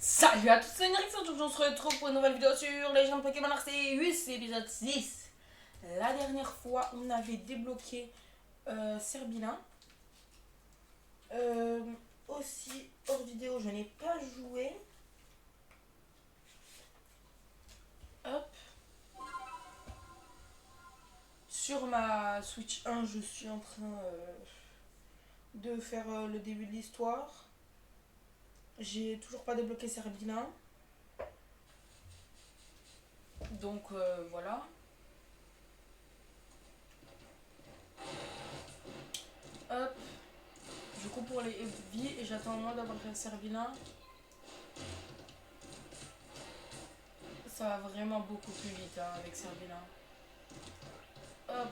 Salut à tous, c'est Nrix, aujourd'hui on se retrouve pour une nouvelle vidéo sur Legend Pokémon Arceus, épisode 6. La dernière fois, on avait débloqué Serbilin. Aussi, hors vidéo, je n'ai pas joué. Hop. Sur ma Switch 1, je suis en train de faire le début de l'histoire. J'ai toujours pas débloqué Serbilin. Donc voilà. Hop. Je coupe pour les vies et j'attends au moins d'avoir le Serbilin. Ça va vraiment beaucoup plus vite hein, avec Serbilin. Hop.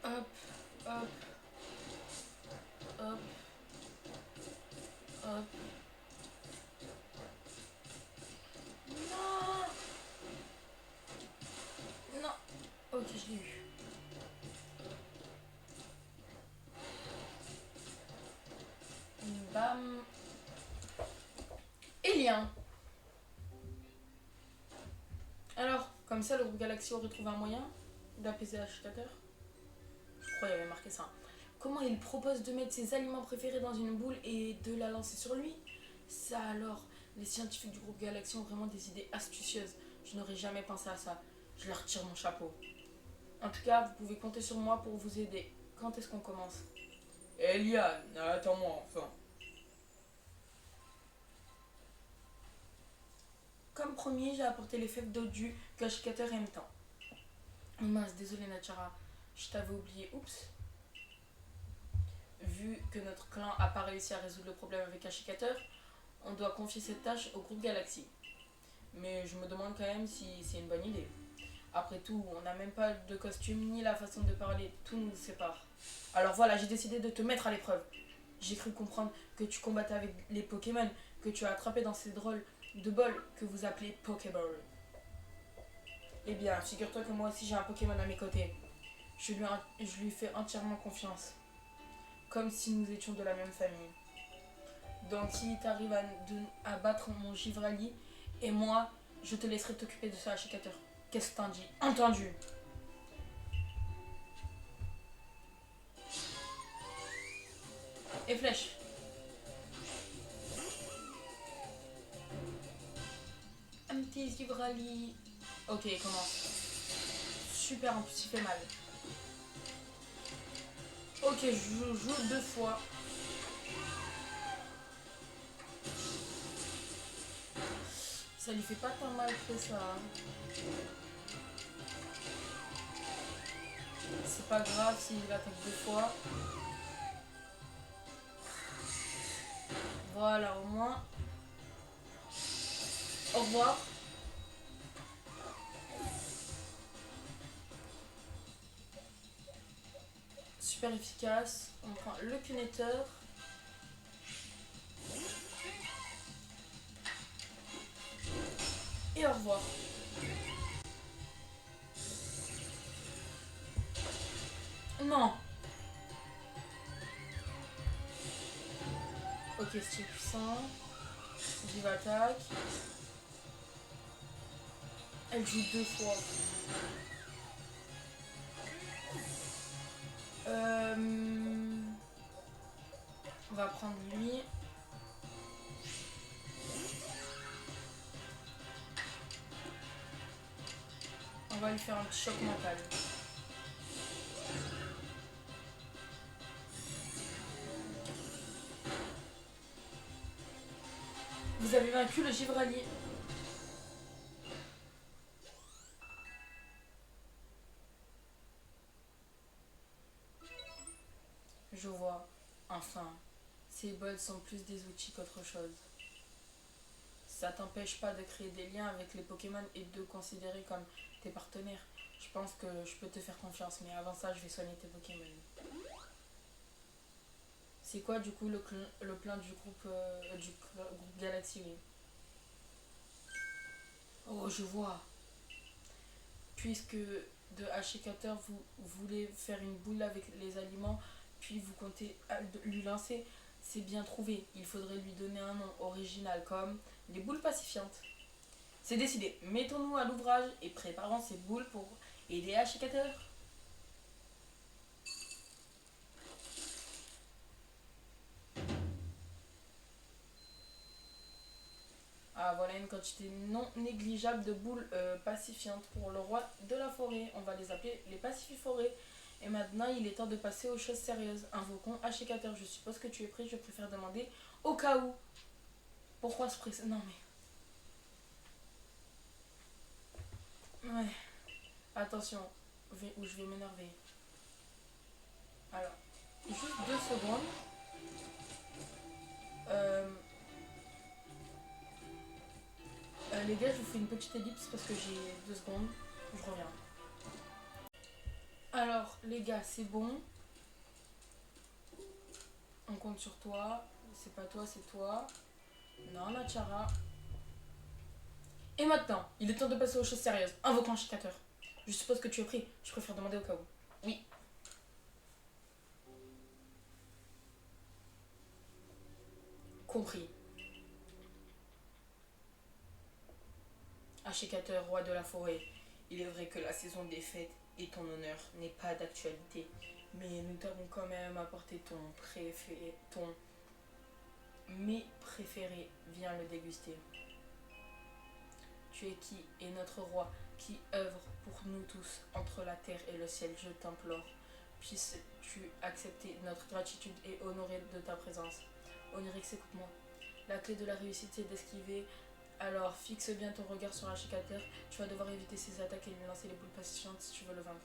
Hop. Hop. Hop. Hop. Non. Non. Ok, je l'ai eu. Bam. Élien. Alors, comme ça, le groupe Galaxy aurait trouvé un moyen d'apaiser l'agitateur. Je crois qu'il y avait marqué ça. Comment il propose de mettre ses aliments préférés dans une boule et de la lancer sur lui? Ça alors, les scientifiques du groupe Galaxy ont vraiment des idées astucieuses. Je n'aurais jamais pensé à ça. Je leur tire mon chapeau. En tout cas, vous pouvez compter sur moi pour vous aider. Quand est-ce qu'on commence? Eliane, attends-moi enfin. Comme promis, j'ai apporté les fèves d'eau du cachicateur M-temps. Oh mince, désolé Natchara, je t'avais oublié. Oups. Vu que notre clan a pas réussi à résoudre le problème avec Cachicateur, on doit confier cette tâche au groupe Galaxy. Mais je me demande quand même si c'est une bonne idée. Après tout, on n'a même pas de costume ni la façon de parler, tout nous sépare. Alors voilà, j'ai décidé de te mettre à l'épreuve. J'ai cru comprendre que tu combattais avec les Pokémon que tu as attrapés dans ces drôles de bols que vous appelez Pokéball. Eh bien, figure-toi que moi aussi j'ai un Pokémon à mes côtés. Je lui fais entièrement confiance. Comme si nous étions de la même famille. Donc si t'arrives à battre mon Givrali, et moi, je te laisserai t'occuper de ça, achicateur. Qu'est-ce que t'en dis? Entendu. Et flèche. Un petit Givrali. Ok, commence. Super, en plus il fait mal. Ok, je joue deux fois. Ça lui fait pas tant mal que ça. C'est pas grave s'il attaque deux fois. Voilà, au moins. Au revoir. Super efficace. On prend le Cunéteur. Et au revoir. Non. Ok, c'est puissant. Vive attaque. Elle joue deux fois. On va prendre lui. On va lui faire un petit choc mental. Vous avez vaincu le Givrali. Je vois. Enfin, ces bols sont plus des outils qu'autre chose. Ça t'empêche pas de créer des liens avec les Pokémon et de considérer comme tes partenaires. Je pense que je peux te faire confiance, mais avant ça, je vais soigner tes Pokémon. C'est quoi du coup le plan du groupe Galaxy, oui. je vois. Puisque de Hachikater, vous voulez faire une boule avec les aliments, puis vous comptez lui lancer, c'est bien trouvé. Il faudrait lui donner un nom original comme les boules pacifiantes. C'est décidé. Mettons-nous à l'ouvrage et préparons ces boules pour aider Hachikater. Ah, voilà une quantité non négligeable de boules pacifiantes pour le roi de la forêt. On va les appeler les pacififorêts. Et maintenant, il est temps de passer aux choses sérieuses. Invoquons Hachikater. Je suppose que tu es prêt. Je préfère demander au cas où. Pourquoi ce presse? Non, mais. Ouais. Attention. Ou je vais m'énerver. Alors, juste 2 secondes. Euh, les gars, je vous fais une petite ellipse parce que j'ai 2 secondes. Je reviens. Alors, les gars, c'est bon. On compte sur toi. C'est pas toi, c'est toi. Non, Nachara. Et maintenant, il est temps de passer aux choses sérieuses. Invoquons un chicateur. Je suppose que tu es pris. Je préfère demander au cas où. Oui. Compris. Achikateur, roi de la forêt, il est vrai que la saison des fêtes et ton honneur n'est pas d'actualité, mais nous t'avons quand même apporté ton mets préféré. Viens le déguster. Tu es qui est notre roi qui œuvre pour nous tous entre la terre et le ciel. Je t'implore, puisses-tu accepter notre gratitude et honorer de ta présence. Onyrix, écoute-moi. La clé de la réussite, c'est d'esquiver. Alors, fixe bien ton regard sur Hachikater. Tu vas devoir éviter ses attaques et lui lancer les boules patientes si tu veux le vaincre.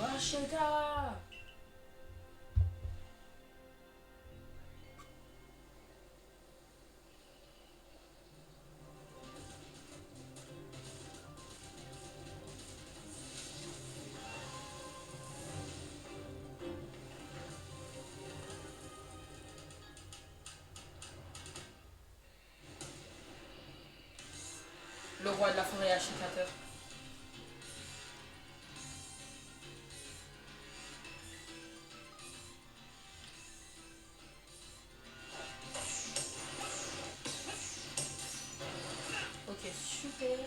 Hachika! Le roi de la forêt Hachikater. Ok, super.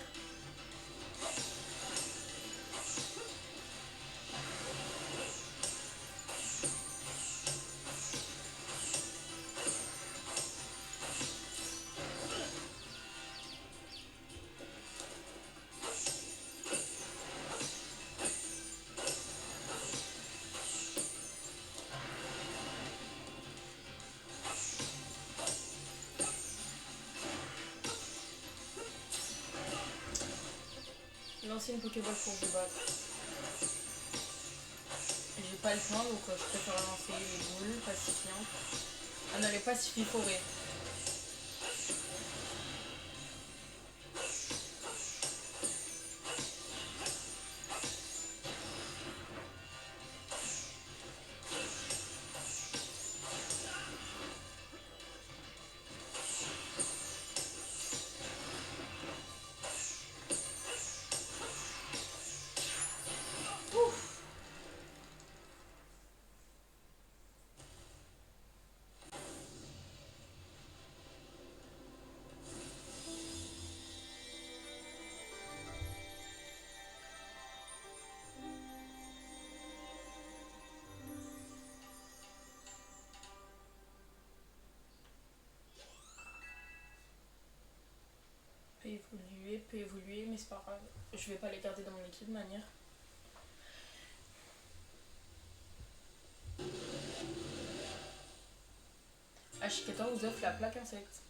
Lancer une Pokéball pour vous battre. J'ai pas le temps, donc je préfère lancer les boules pacifiantes. Ah non, les pacififorées. Peut évoluer, mais c'est pas grave. Je vais pas les garder dans mon équipe de manière. Hachikater vous offre la plaque insecte.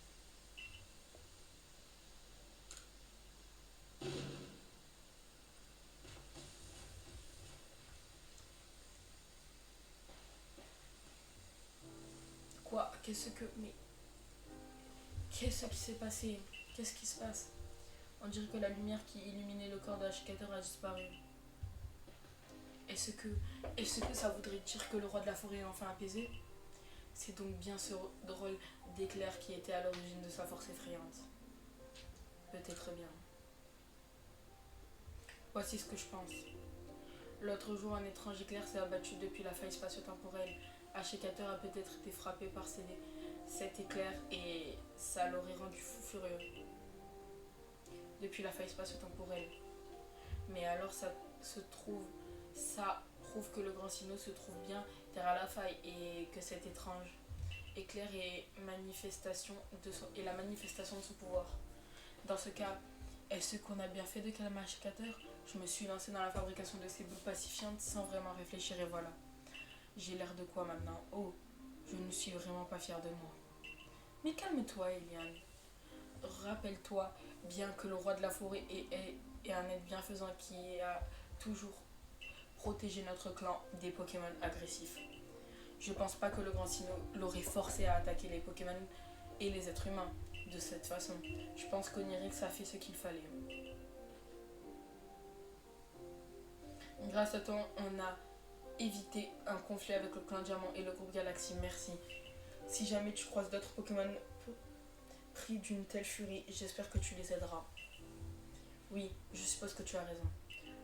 Quoi? Qu'est-ce que. Mais. Qu'est-ce qui s'est passé? Qu'est-ce qui se passe? On dirait que la lumière qui illuminait le corps de Hachikater a disparu. Est-ce que. Est-ce que ça voudrait dire que le roi de la forêt est enfin apaisé? C'est donc bien ce drôle d'éclair qui était à l'origine de sa force effrayante. peut-être bien. Voici ce que je pense. L'autre jour, un étrange éclair s'est abattu depuis la faille spatio-temporelle. Ashikator a peut-être été frappé par cet éclair et ça l'aurait rendu fou furieux. Depuis la faille spatio-temporelle. Mais alors ça prouve que le grand Sinnoh se trouve bien derrière la faille et que cet étrange éclair est la manifestation de son pouvoir. Dans ce cas, est-ce qu'on a bien fait de calmer Ashikator? Je me suis lancée dans la fabrication de ces boules pacifiantes sans vraiment réfléchir et voilà. J'ai l'air de quoi maintenant? Oh, je ne suis vraiment pas fière de moi. Mais calme-toi, Eliane. Rappelle-toi bien que le roi de la forêt est un être bienfaisant qui a toujours protégé notre clan des Pokémon agressifs. Je pense pas que le grand Sinnoh l'aurait forcé à attaquer les Pokémon et les êtres humains de cette façon. Je pense qu'Onyrix a fait ce qu'il fallait. Grâce à toi, on a évité un conflit avec le clan Diamant et le groupe Galaxy. Merci. Si jamais tu croises d'autres Pokémon pris d'une telle furie, j'espère que tu les aideras. Oui, je suppose que tu as raison.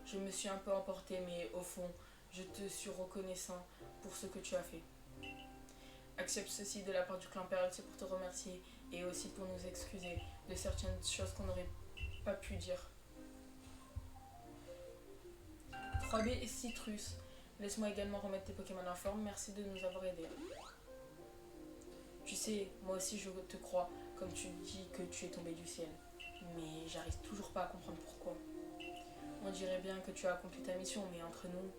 Je me suis un peu emportée, mais au fond, je te suis reconnaissant pour ce que tu as fait. Accepte ceci de la part du clan Peraltier pour te remercier et aussi pour nous excuser de certaines choses qu'on n'aurait pas pu dire. 3B et Citrus, laisse-moi également remettre tes Pokémon en forme, merci de nous avoir aidés. Tu sais, moi aussi je te crois, comme tu dis que tu es tombé du ciel. Mais j'arrive toujours pas à comprendre pourquoi. On dirait bien que tu as accompli ta mission, mais entre nous,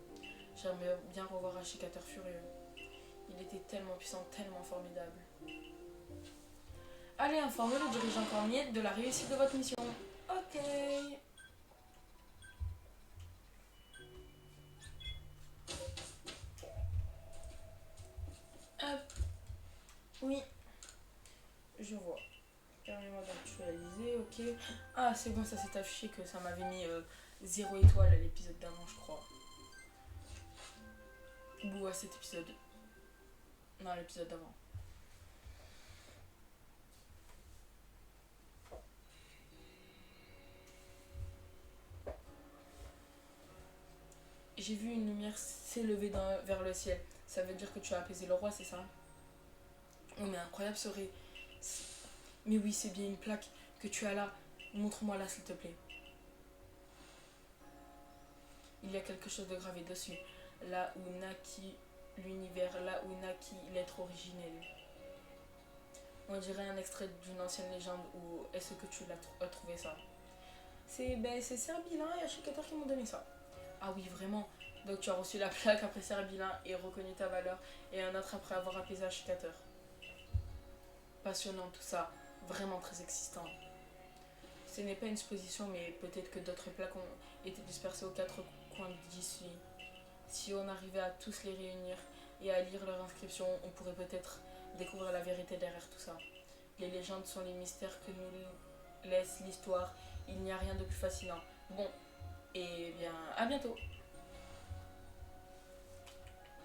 j'aimerais bien revoir Ashikator furieux. Il était tellement puissant, tellement formidable. Allez, informez le dirigeant Cormier de la réussite de votre mission. Ok. Hop. Oui, je vois. Permets-moi d'actualiser, ok. Ah, c'est bon, ça s'est affiché que ça m'avait mis 0 étoile à l'épisode d'avant, je crois. Ou à cet épisode. Non, à l'épisode d'avant. J'ai vu une lumière s'élever vers le ciel. Ça veut dire que tu as apaisé le roi, c'est ça? Oh, mais incroyable serait... Mais oui, c'est bien une plaque que tu as là. Montre-moi là, s'il te plaît. Il y a quelque chose de gravé dessus. Là où naquit l'univers, là où naquit l'être originel. On dirait un extrait d'une ancienne légende. Ou est-ce que tu as trouvé ça? C'est Serbilin et Ashikator qui m'ont donné ça. Ah oui, vraiment. Donc tu as reçu la plaque après Serbilin et reconnu ta valeur, et un autre après avoir apaisé Ashikator. Passionnant tout ça, vraiment très existant. Ce n'est pas une supposition, mais peut-être que d'autres plaques ont été dispersées aux quatre coins d'ici. Si on arrivait à tous les réunir et à lire leur inscription, on pourrait peut-être découvrir la vérité derrière tout ça. Les légendes sont les mystères que nous laisse l'histoire. Il n'y a rien de plus fascinant. Bon, et bien, à bientôt.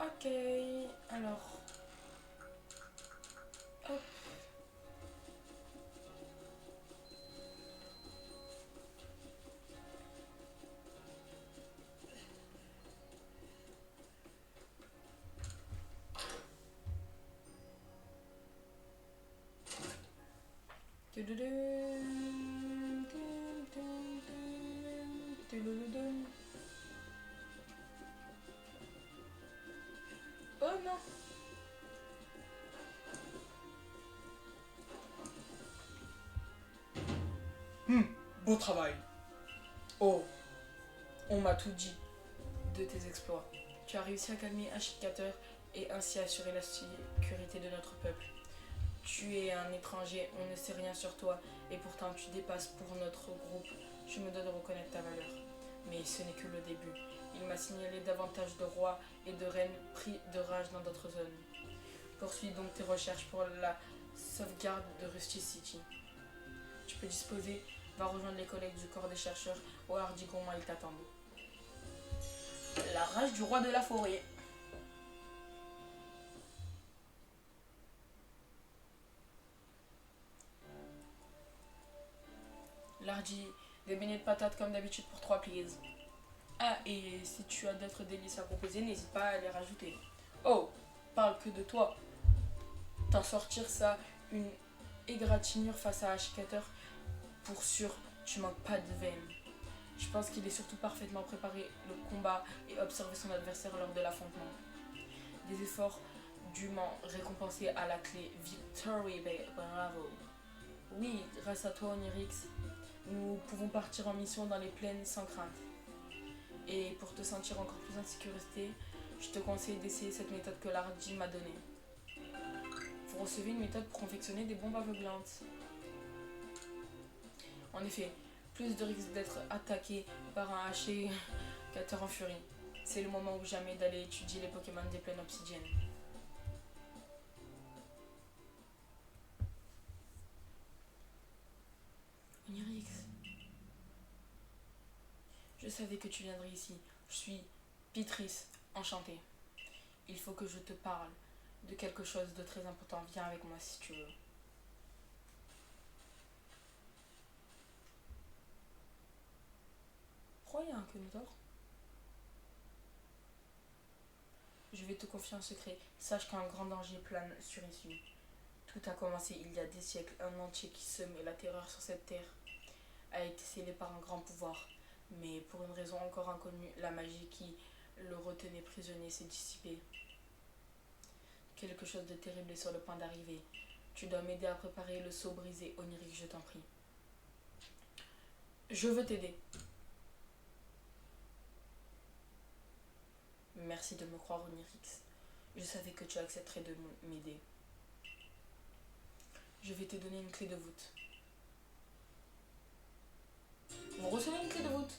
Ok, alors... Hop. Oh non. Beau travail. Oh, on m'a tout dit de tes exploits. Tu as réussi à calmer Ashikator et ainsi assurer la sécurité de notre peuple. Tu es un étranger, on ne sait rien sur toi, et pourtant tu dépasses pour notre groupe. Je me dois de reconnaître ta valeur. Mais ce n'est que le début. Il m'a signalé davantage de rois et de reines pris de rage dans d'autres zones. Poursuis donc tes recherches pour la sauvegarde de Rusty City. Tu peux disposer, va rejoindre les collègues du corps des chercheurs au Hardigon, ils t'attendent. La rage du roi de la forêt. Lardy, des beignets de patates comme d'habitude pour 3 please. Ah, et si tu as d'autres délices à proposer, n'hésite pas à les rajouter. Oh, parle que de toi. T'en sortir ça, une égratignure face à Ashikater, pour sûr, tu manques pas de veine. Je pense qu'il est surtout parfaitement préparé le combat et observer son adversaire lors de l'affrontement. Des efforts dûment récompensés à la clé Victory, bravo. Oui, grâce à toi Onirix, nous pouvons partir en mission dans les plaines sans crainte. Et pour te sentir encore plus en sécurité, je te conseille d'essayer cette méthode que Lardy m'a donnée. Vous recevez une méthode pour confectionner des bombes aveuglantes. En effet, plus de risques d'être attaqué par un H4 en furie. C'est le moment ou jamais d'aller étudier les Pokémon des plaines obsidiennes. Onirix, je savais que tu viendrais ici. Je suis Beatrice, enchantée. Il faut que je te parle de quelque chose de très important. Viens avec moi si tu veux. Pourquoi il y a un Kenotor? Je vais te confier un secret. Sache qu'un grand danger plane sur ici. Tout a commencé il y a des siècles. Un entier qui semait la terreur sur cette terre a été scellé par un grand pouvoir. Mais pour une raison encore inconnue, la magie qui le retenait prisonnier s'est dissipée. Quelque chose de terrible est sur le point d'arriver. Tu dois m'aider à préparer le seau brisé, Onirix, je t'en prie. Je veux t'aider. Merci de me croire, Onirix. Je savais que tu accepterais de m'aider. Je vais te donner une clé de voûte. Vous recevez une clé de voûte?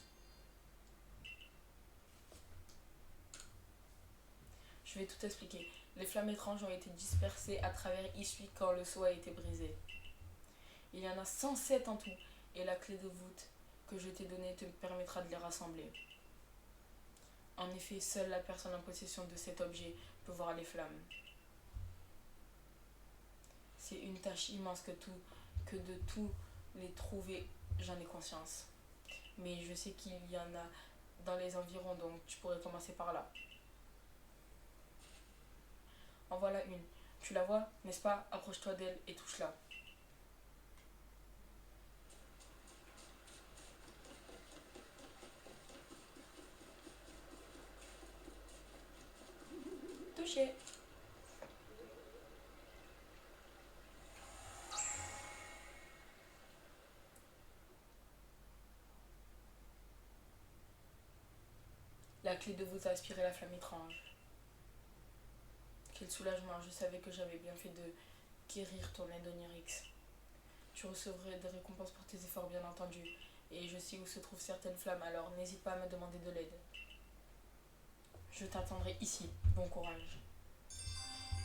Je vais tout expliquer. Les flammes étranges ont été dispersées à travers Isui quand le seau a été brisé. Il y en a 107 en tout, et la clé de voûte que je t'ai donnée te permettra de les rassembler. En effet, seule la personne en possession de cet objet peut voir les flammes. C'est une tâche immense que de tous les trouver, j'en ai conscience. Mais je sais qu'il y en a dans les environs, donc tu pourrais commencer par là. En voilà une. Tu la vois, n'est-ce pas? Approche-toi d'elle et touche-la. Touché. La clé de voûte a aspiré la flamme étrange. Quel soulagement, je savais que j'avais bien fait de guérir ton aide, Onirix. Tu recevrais des récompenses pour tes efforts, bien entendu. Et je sais où se trouvent certaines flammes, alors n'hésite pas à me demander de l'aide. Je t'attendrai ici. Bon courage.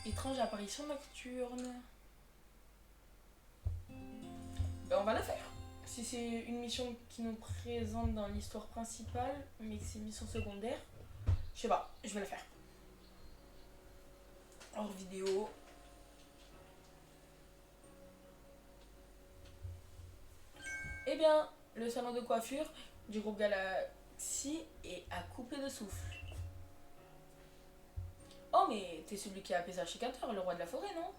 Étrange apparition nocturne. Ben, on va la faire. Si c'est une mission qui nous présente dans l'histoire principale, mais que c'est une mission secondaire, je sais pas, je vais la faire. Hors vidéo. Eh bien, le salon de coiffure du groupe Galaxy est à couper de souffle. Oh, mais t'es celui qui a apaisé Ashikater, le roi de la forêt, non?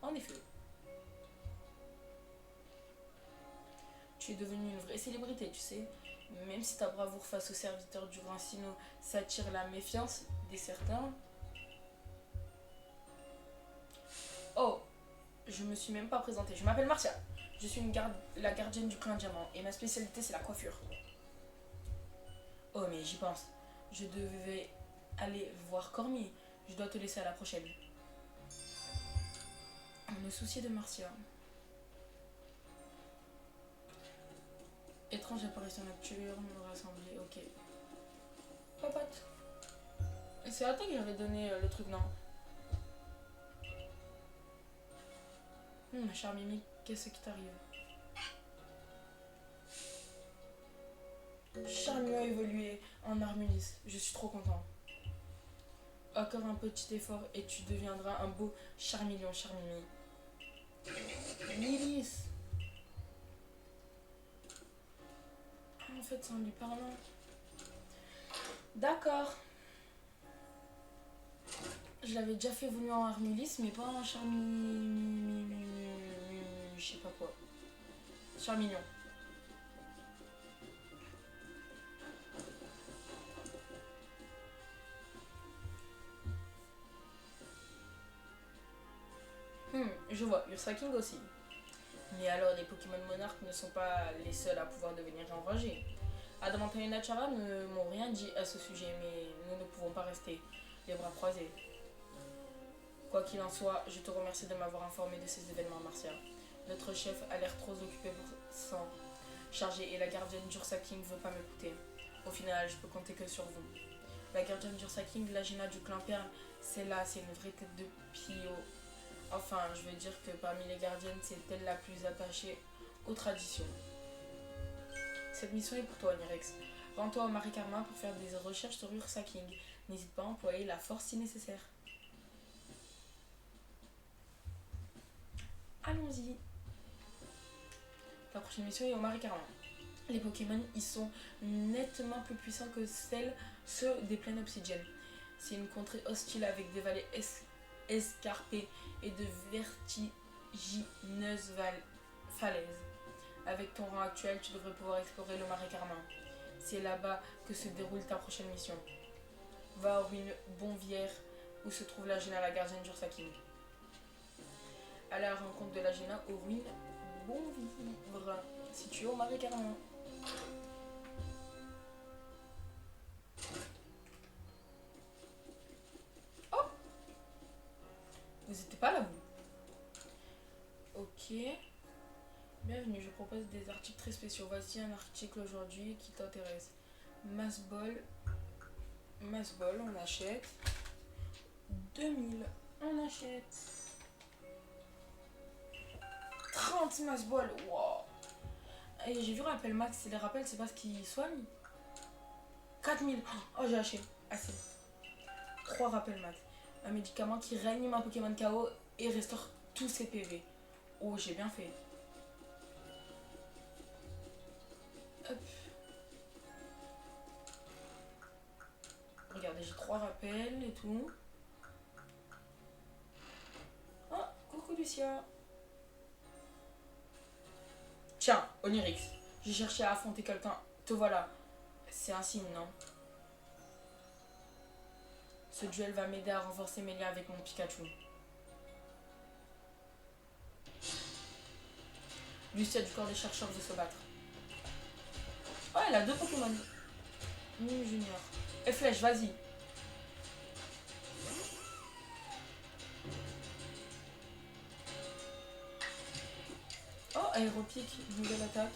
En effet. Tu es devenue une vraie célébrité, tu sais. Même si ta bravoure face aux serviteurs du Grand Sinnoh s'attire la méfiance des certains. Oh, je me suis même pas présentée. Je m'appelle Marcia. Je suis la gardienne du clan Diamant et ma spécialité c'est la coiffure. Oh, mais j'y pense. Je devais aller voir Cormier. Je dois te laisser à la prochaine. Me soucier de Marcia. Étrange apparition nocturne, rassemblée, ok. Papote. C'est à toi que j'avais donné le truc, non? Ma chère Mimi, qu'est-ce qui t'arrive? Charmio a évolué en Harmonis. Je suis trop content. Encore un petit effort et tu deviendras un beau Charmeleon, Charmimi. Milis. fait c'est en lui parlant. D'accord. Je l'avais déjà fait évoluer en Armulis, mais pas en je sais pas quoi. Charmignon. Je vois, Ursa King aussi. Mais alors, les Pokémon monarques ne sont pas les seuls à pouvoir devenir enragés. Adamantine et Nachara ne m'ont rien dit à ce sujet, mais nous ne pouvons pas rester les bras croisés. Quoi qu'il en soit, je te remercie de m'avoir informé de ces événements, Marcia. Notre chef a l'air trop occupé pour s'en charger et la gardienne d'Ursa King ne veut pas m'écouter. Au final, je peux compter que sur vous. La gardienne d'Ursa King, la Gina du clan Perle, celle-là, c'est une vraie tête de pio. Enfin, je veux dire que parmi les gardiennes, c'est elle la plus attachée aux traditions. Cette mission est pour toi, Nirex. Rends-toi au Marie Karma pour faire des recherches sur Ursa King. N'hésite pas à employer la force si nécessaire. Allons-y. Ta prochaine mission est au Marie Karma. Les Pokémon y sont nettement plus puissants que ceux des plaines obsidiennes. C'est une contrée hostile avec des vallées escarpées et de vertigineuses falaises. Avec ton rang actuel, tu devrais pouvoir explorer le Marais Carmin. C'est là-bas que se déroule ta prochaine mission. Va aux ruines Bonvière où se trouve la Gena, la gardienne d'Ursa King. À la rencontre de la Gena aux ruines Bonvivre, situées au Marais Carmin. Oh, vous n'étiez pas là, vous. Ok. Bienvenue, je propose des articles très spéciaux. Voici un article aujourd'hui qui t'intéresse. Massball, on achète. 2000, on achète. 30 Massball, wow. Et j'ai vu rappel max, les rappels, c'est pas ce qui soigne. 4000, oh j'ai acheté, assez. 3 rappels max. Un médicament qui réanime un Pokémon KO et restaure tous ses PV. Oh, j'ai bien fait. Hop. Regardez, j'ai 3 rappels et tout. Oh, coucou Lucia. Tiens, Onyrix, j'ai cherché à affronter quelqu'un. Te voilà. C'est un signe, non? Ce duel va m'aider à renforcer mes liens avec mon Pikachu. Lucia du corps des chercheurs veut se battre. Oh, elle a 2 Pokémon. Mew Junior. Et Flèche, vas-y. Oh, Aéropic, nouvelle attaque.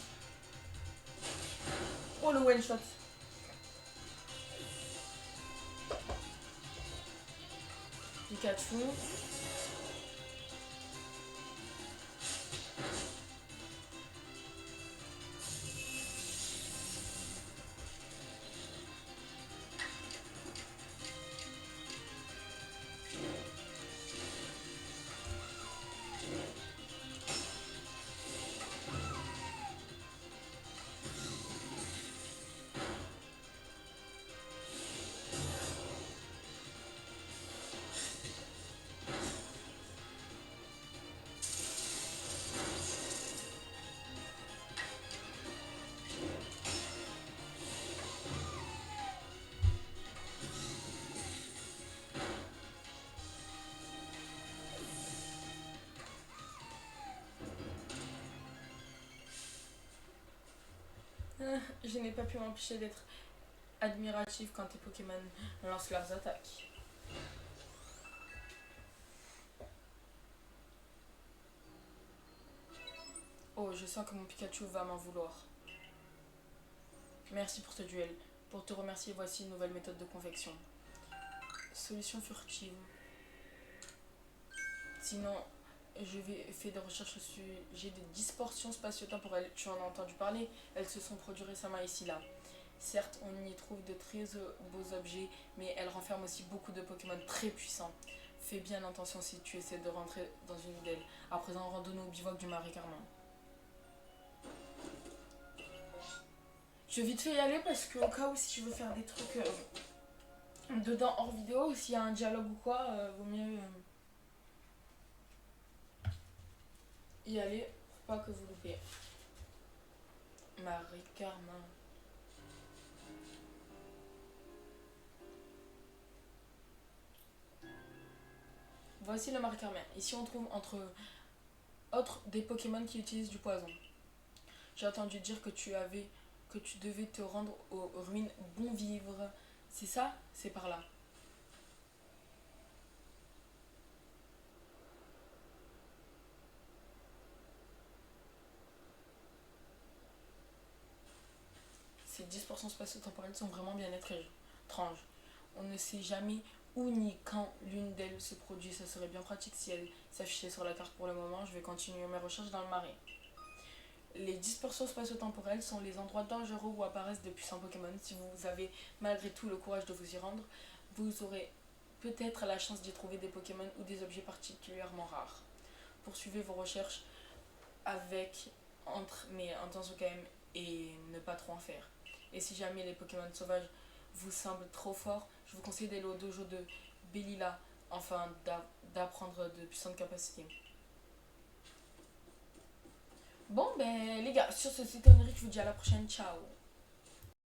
Oh, le one shot. Pikachu. Je n'ai pas pu m'empêcher d'être admiratif quand tes Pokémon lancent leurs attaques. Oh, je sens que mon Pikachu va m'en vouloir. Merci pour ce duel. Pour te remercier, voici une nouvelle méthode de convection. Solution furtive. Sinon, je vais faire des recherches au sujet des distorsions spatio-temporelles. Tu en as entendu parler? Elles se sont produites récemment ici là. Certes, on y trouve de très beaux objets, mais elles renferment aussi beaucoup de Pokémon très puissants. Fais bien attention si tu essaies de rentrer dans une d'elles. À présent, rendons-nous au bivouac du Marais Carmin. Je vais vite fait y aller parce qu'au cas où si tu veux faire des trucs dedans hors vidéo, s'il y a un dialogue ou quoi, vaut mieux y aller pour pas que vous loupiez. Marie-Carmen. Voici le Marie-Carmen. Ici on trouve entre autres des Pokémon qui utilisent du poison. J'ai entendu dire que tu devais te rendre aux ruines Bon Vivre. C'est ça? C'est par là. Ces 10% spatio-temporels sont vraiment bien étranges. On ne sait jamais où ni quand l'une d'elles se produit. Ça serait bien pratique si elle s'affichait sur la carte pour le moment. Je vais continuer mes recherches dans le marais. Les dispersions spatio-temporelles sont les endroits dangereux où apparaissent de puissants Pokémon. Si vous avez malgré tout le courage de vous y rendre, vous aurez peut-être la chance d'y trouver des Pokémon ou des objets particulièrement rares. Poursuivez vos recherches avec mais attention quand même et ne pas trop en faire. Et si jamais les Pokémon sauvages vous semblent trop forts, je vous conseille d'aller au dojo de Bellila afin d'apprendre de puissantes capacités. Bon ben les gars, sur ce c'était Henrik, je vous dis à la prochaine, ciao.